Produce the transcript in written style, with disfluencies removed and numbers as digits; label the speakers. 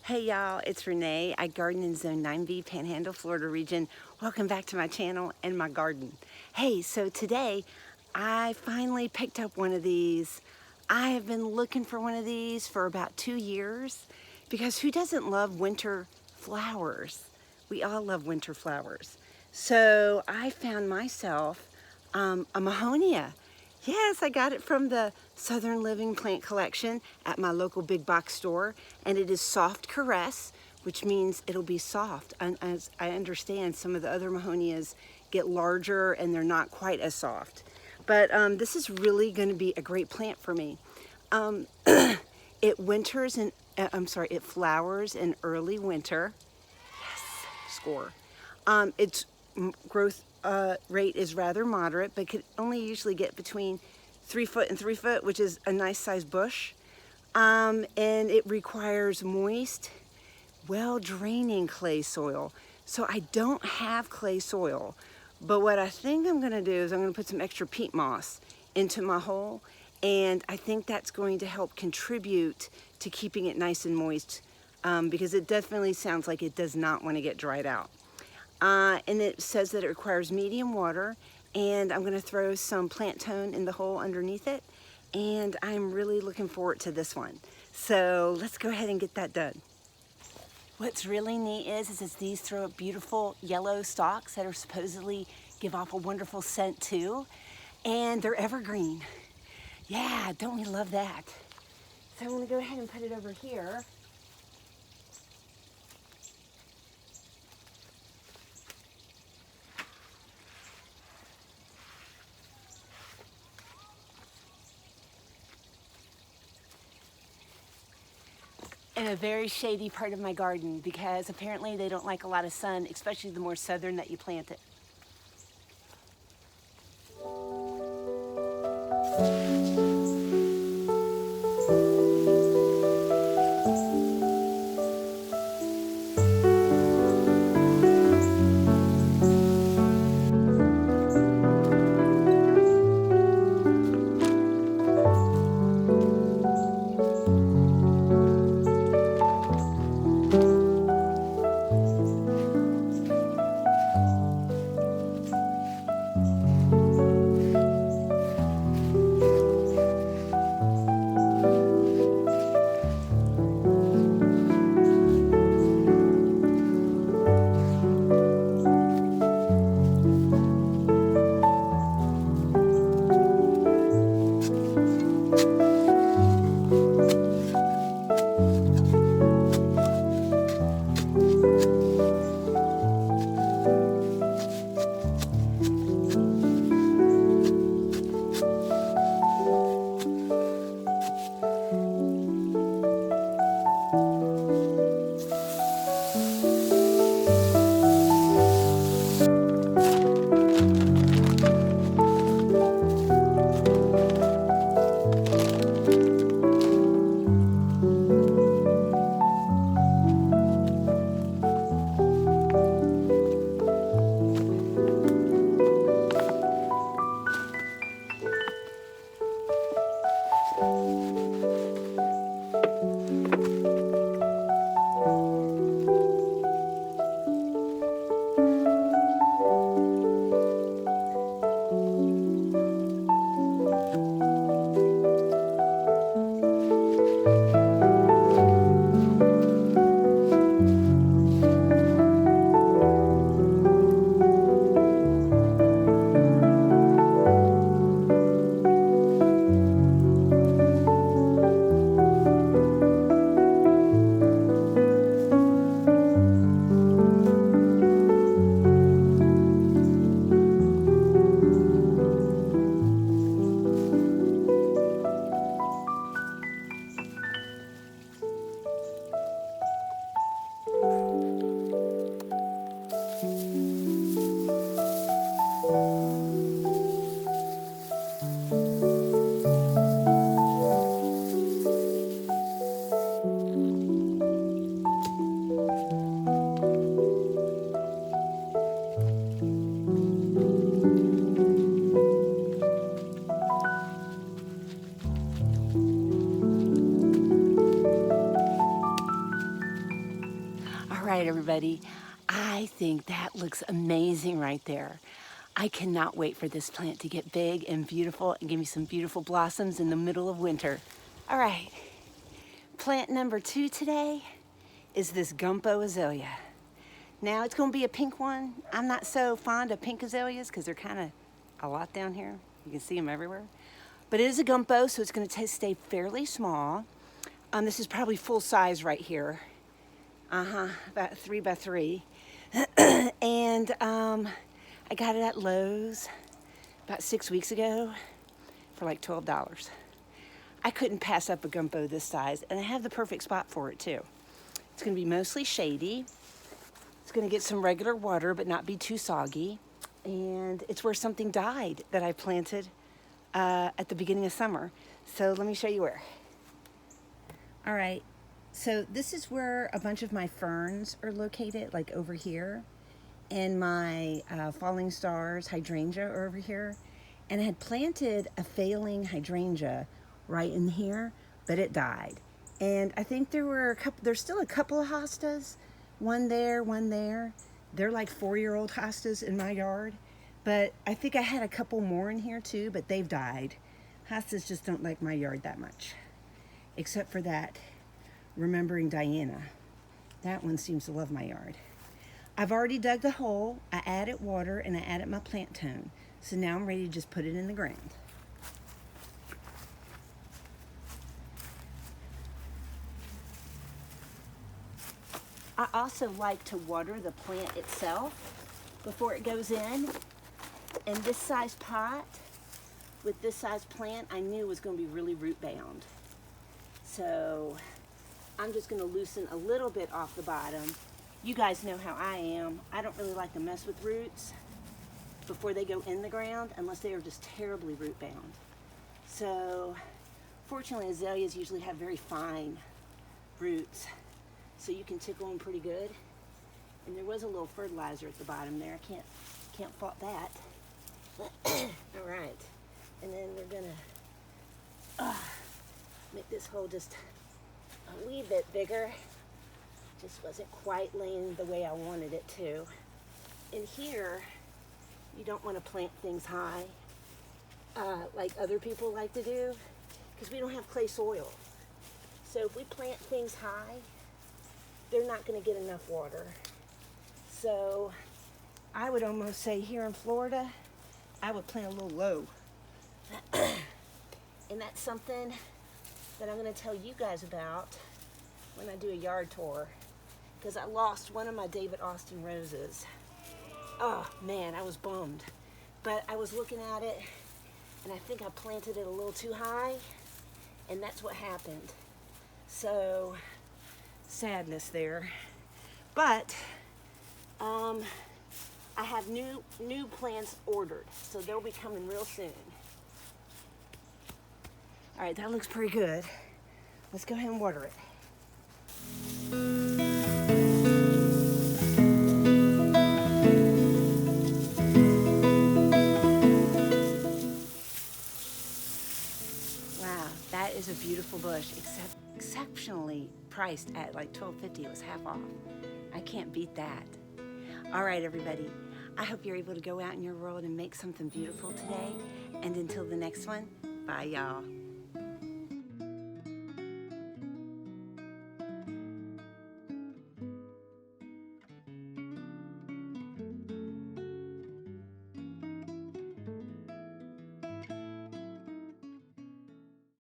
Speaker 1: Hey y'all, it's Renee. I garden in Zone 9B, Panhandle, Florida region. Welcome back to my channel and my garden. Hey, so today I finally picked up one of these. I have been looking for one of these for about 2 years because who doesn't love winter flowers? We all love winter flowers. So I found myself a Mahonia. Yes, I got it from the Southern Living Plant Collection at my local big box store, and it is Soft Caress, which means it'll be soft. And as I understand, some of the other Mahonias get larger and they're not quite as soft. But this is really going to be a great plant for me. It flowers in early winter. Yes, score. Its growth rate is rather moderate, but could only usually get between 3 foot and 3 foot, which is a nice sized bush. And it requires moist, well-draining clay soil. So I don't have clay soil, but what I think I'm gonna do is I'm gonna put some extra peat moss into my hole, and I think that's going to help contribute to keeping it nice and moist, because it definitely sounds like it does not want to get dried out. And it says that it requires medium water, and I'm going to throw some plant tone in the hole underneath it, and I'm really looking forward to this one. So let's go ahead and get that done. What's really neat is these throw up beautiful yellow stalks that are supposedly give off a wonderful scent too, and they're evergreen. Yeah, don't we love that? So I'm going to go ahead and put it over here. In a very shady part of my garden, because apparently they don't like a lot of sun, especially the more southern that you plant it. right, everybody. I think that looks amazing right there. I cannot wait for this plant to get big and beautiful and give me some beautiful blossoms in the middle of winter. All right, plant number 2 today is this Gumpo Azalea. Now it's gonna be a pink one. I'm not so fond of pink azaleas because they're kind of a lot down here. You can see them everywhere. But it is a Gumpo, so it's gonna stay fairly small. This is probably full size right here. About 3 by 3. And I got it at Lowe's about 6 weeks ago for like $12. I couldn't pass up a Gumpo this size, and I have the perfect spot for it too. It's gonna be mostly shady. It's gonna get some regular water, but not be too soggy. And it's where something died that I planted at the beginning of summer. So let me show you where. All right, so this is where a bunch of my ferns are located, like over here. And my falling stars hydrangea are over here. And I had planted a failing hydrangea right in here, but it died. And I think there's still a couple of hostas, one there, one there. They're like 4-year-old hostas in my yard. But I think I had a couple more in here too, but they've died. Hostas just don't like my yard that much. Except for that, Remembering Diana. That one seems to love my yard. I've already dug the hole, I added water, and I added my plant tone. So now I'm ready to just put it in the ground. I also like to water the plant itself before it goes in. And this size pot with this size plant, I knew was going to be really root bound. So I'm just going to loosen a little bit off the bottom. You guys know how I am. I don't really like to mess with roots before they go in the ground unless they are just terribly root bound. So fortunately, azaleas usually have very fine roots, so you can tickle them pretty good. And there was a little fertilizer at the bottom there. I can't fault that. All right, and then we're gonna make this hole just a wee bit bigger. Just wasn't quite laying the way I wanted it to. In here, you don't want to plant things high like other people like to do, because we don't have clay soil. So if we plant things high, they're not going to get enough water. So I would almost say here in Florida, I would plant a little low. And that's something that I'm going to tell you guys about when I do a yard tour, because I lost one of my David Austin roses. Oh man, I was bummed. But I was looking at it, and I think I planted it a little too high, and that's what happened. So, sadness there. But I have new plants ordered, so they'll be coming real soon. All right, that looks pretty good. Let's go ahead and water it. Wow, that is a beautiful bush, exceptionally priced at like $12.50. It was half off. I can't beat that. All right, everybody. I hope you're able to go out in your world and make something beautiful today. And until the next one, bye, y'all.